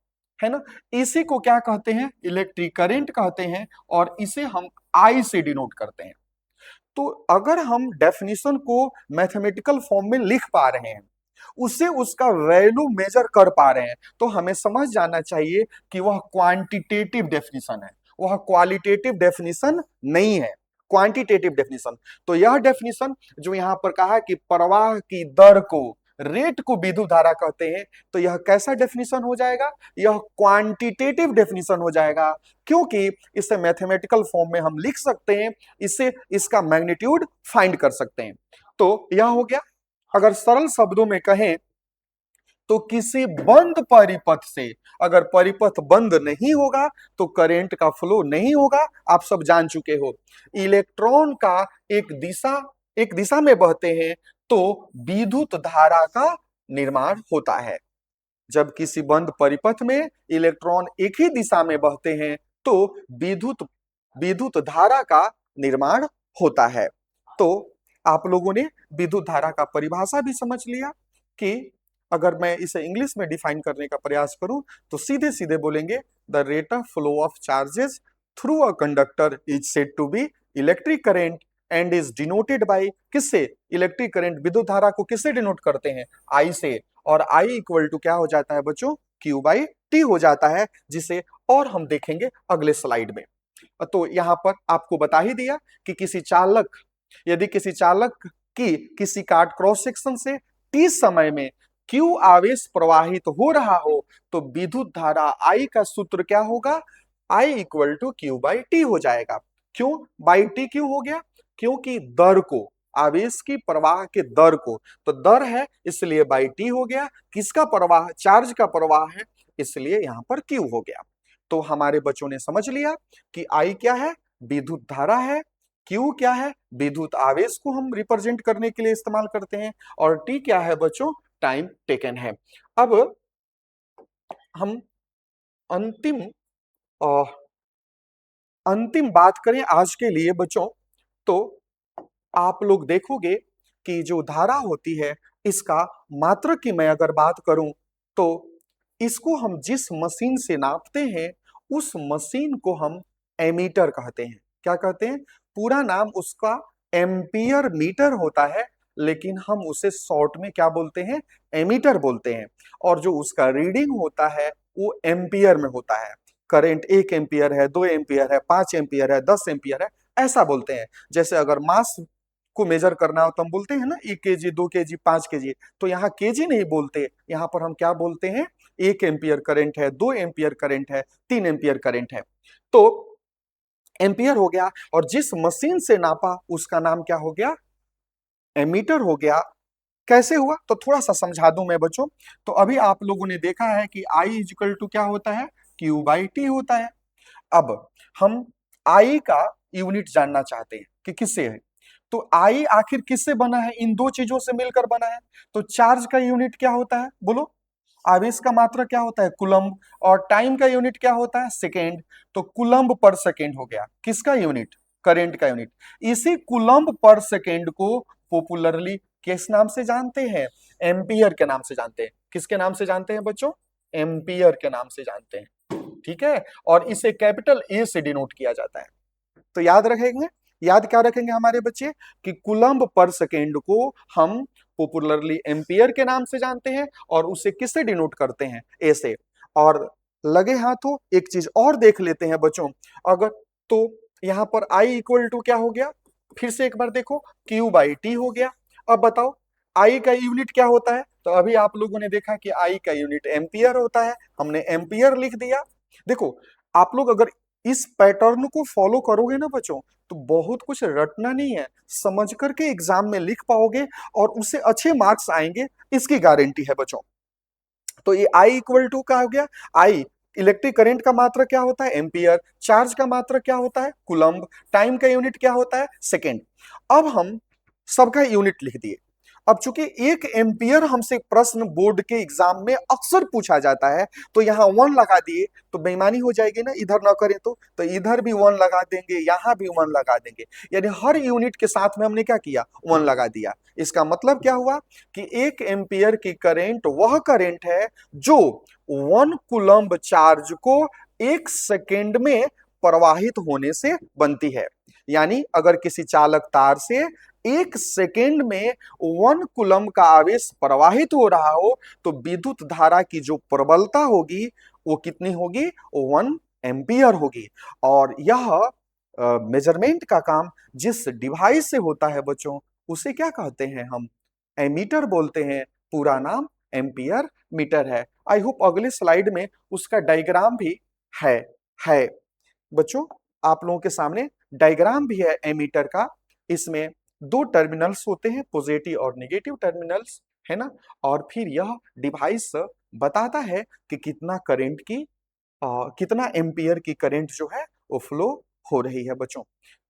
है ना। इसी को क्या कहते हैं, इलेक्ट्रिक करंट कहते हैं, और इसे हम आई से डिनोट करते हैं। तो अगर हम डेफिनेशन को मैथमेटिकल फॉर्म में लिख पा रहे हैं, उसे उसका वैल्यू मेजर कर पा रहे हैं, तो हमें समझ जाना चाहिए कि वह क्वांटिटेटिव डेफिनेशन है, वह क्वालिटेटिव डेफिनेशन नहीं है, क्वांटिटेटिव डेफिनेशन। तो यह डेफिनेशन जो यहां पर कहा कि प्रवाह की दर को, रेट को विद्युत धारा कहते हैं, तो यह कैसा डेफिनेशन हो जाएगा, यह क्वांटिटेटिव डेफिनेशन हो जाएगा, क्योंकि इसे मैथमेटिकल फॉर्म में हम लिख सकते हैं, इसे इसका मैग्नीट्यूड फाइंड कर सकते हैं। तो यह हो गया। अगर सरल शब्दों में कहें तो किसी बंद परिपथ से, अगर परिपथ बंद नहीं होगा तो करंट का फ्लो नहीं होगा, आप सब जान चुके हो। इलेक्ट्रॉन का एक दिशा में बहते हैं तो विद्युत धारा का निर्माण होता है। जब किसी बंद परिपथ में इलेक्ट्रॉन एक ही दिशा में बहते हैं तो विद्युत विद्युत धारा का निर्माण होता है। तो आप लोगों ने विद्युत धारा का परिभाषा भी समझ लिया कि अगर मैं इसे इंग्लिश में डिफाइन करने का प्रयास करूं तो सीधे सीधे बोलेंगे the rate of flow of charges through a conductor is said to be electric current and is denoted by किससे? इलेक्ट्रिक करंट विद्युत धारा को किससे डिनोट करते हैं? आई से। और आई इक्वल टू क्या हो जाता है बच्चों? क्यू बाई टी हो जाता है, जिसे और हम देखेंगे अगले स्लाइड में। तो यहां पर आपको बता ही दिया कि यदि किसी चालक की किसी कार्ड क्रॉस सेक्शन से टी समय में क्यू आवेश प्रवाहित हो रहा हो तो विद्युत धारा आई का सूत्र क्या होगा? I equal to Q by T हो जाएगा। क्यों बाई टी क्यों हो गया? क्योंकि दर को, आवेश की प्रवाह के दर को, तो दर है इसलिए बाई टी हो गया। किसका प्रवाह? चार्ज का प्रवाह है, इसलिए यहां पर क्यू हो गया। तो हमारे बच्चों ने समझ लिया कि आई क्या है? विद्युत धारा है। क्यू क्या है? विद्युत आवेश को हम रिप्रेजेंट करने के लिए इस्तेमाल करते हैं। और टी क्या है बच्चों? टाइम टेकन है। अब हम अंतिम अ, अंतिम बात करें आज के लिए बच्चों, तो आप लोग देखोगे कि जो धारा होती है इसका मात्रक की मैं अगर बात करूं तो इसको हम जिस मशीन से नापते हैं उस मशीन को हम एमीटर कहते हैं। क्या कहते हैं? पूरा नाम उसका एम्पियर मीटर होता है, लेकिन हम उसे शॉर्ट में क्या बोलते हैं? एमीटर बोलते हैं। और जो उसका रीडिंग होता है वो एम्पियर में होता है। करंट 1 एम्पियर है, 2 एम्पियर है, 5 एम्पियर है, 10 एम्पियर है, ऐसा बोलते हैं। जैसे अगर मास को मेजर करना हो तो हम बोलते हैं ना 1 केजी, 2 केजी, 5 केजी। तो यहाँ केजी नहीं बोलते, यहाँ पर हम क्या बोलते हैं? 1 एम्पियर करंट है, 2 एम्पियर करंट है, 3 एम्पियर करंट है। तो एम्पियर हो गया। और जिस मशीन से नापा उसका नाम क्या हो गया? एमीटर हो गया। कैसे हुआ तो थोड़ा सा समझा दूं मैं बच्चों। तो अभी आप लोगों ने देखा है कि आई इजिकल टू क्या होता है? क्यू बाई टी होता है। अब हम आई का यूनिट जानना चाहते हैं कि किससे है। तो आई आखिर किससे बना है? इन दो चीजों से मिलकर बना है। तो चार्ज का यूनिट क्या होता है बोलो? आवेश का मात्रा क्या होता है? कुलम्ब। और टाइम का यूनिट क्या होता है? सेकेंड। तो कुलम्ब पर सेकेंड हो गया किसका यूनिट? करंट का यूनिट। इसी कुलम्ब पर सेकेंड को पॉपुलरली किस नाम से जानते हैं? एम्पियर के नाम से जानते हैं। किसके नाम से जानते हैं बच्चों? एम्पियर के नाम से जानते हैं। ठीक है। और इसे कैपिटल ए से डिनोट किया जाता है। तो याद रखेंगे, याद क्या रखेंगे हमारे बच्चे? कि कुलम्ब पर सेकेंड को हम पॉपुलरली एम्पियर के नाम से जानते हैं और उसे किससे डिनोट करते हैं? ए से। और लगे हाथों एक चीज और देख लेते हैं बच्चों। अगर तो यहां पर आई इक्वल टू क्या हो गया? फिर से एक बार देखो, क्यू बाई टी हो गया। अब बताओ आई का यूनिट क्या होता है? तो अभी आप लोगों ने देखा कि आई का यूनिट एम्पियर होता है, हमने एम्पियर लिख दिया। देखो आप लोग अगर इस पैटर्न को फॉलो करोगे ना बच्चों, तो बहुत कुछ रटना नहीं है, समझ करके एग्जाम में लिख पाओगे और उससे अच्छे मार्क्स आएंगे, इसकी गारंटी है बच्चों। तो ये आई इक्वल टू क्या हो गया? आई इलेक्ट्रिक करंट का मात्रा क्या होता है? एम्पियर। चार्ज का मात्रा क्या होता है? कुलम्ब। टाइम का यूनिट क्या होता है? सेकेंड। अब हम सबका यूनिट लिख दिए। अब चूंकि 1 एम्पियर हमसे प्रश्न बोर्ड के एग्जाम में अक्सर पूछा जाता है, तो यहां 1 लगा दिए तो बेईमानी हो जाएगी ना, इधर ना करें तो इधर भी 1 लगा देंगे, यहां भी 1 लगा देंगे। यानी हर यूनिट के साथ में हमने क्या किया? 1 लगा दिया। इसका मतलब क्या हुआ? कि 1 एम्पियर की करेंट वह करेंट है जो 1 कुलम्ब चार्ज को 1 सेकेंड में प्रवाहित होने से बनती है। यानी अगर किसी चालक तार से 1 सेकेंड में 1 कुलम्ब का आवेश प्रवाहित हो रहा हो तो विद्युत धारा की जो प्रबलता होगी वो कितनी होगी? 1 एम्पियर होगी। और यह मेजरमेंट का काम जिस डिवाइस से होता है बच्चों, उसे क्या कहते हैं हम? एमीटर बोलते हैं। पूरा नाम एम्पियर मीटर है। आई होप अगले स्लाइड में उसका डायग्राम भी है है बच्चों, आप लोगों के सामने डायग्राम भी है एमीटर का। इसमें 2 टर्मिनल्स होते हैं, पॉजिटिव और नेगेटिव टर्मिनल्स, है ना। और फिर यह डिवाइस बताता है कि कितना करंट की कितना एम्पियर की करंट जो है वो फ्लो हो रही है बच्चों।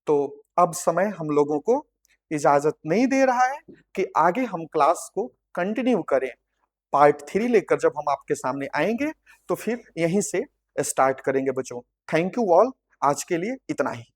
तो अब समय हम लोगों को इजाजत नहीं दे रहा है कि आगे हम क्लास को कंटिन्यू करें। पार्ट 3 लेकर जब हम आपके सामने आएंगे तो फिर यहीं से स्टार्ट करेंगे बच्चों। थैंक यू ऑल, आज के लिए इतना ही।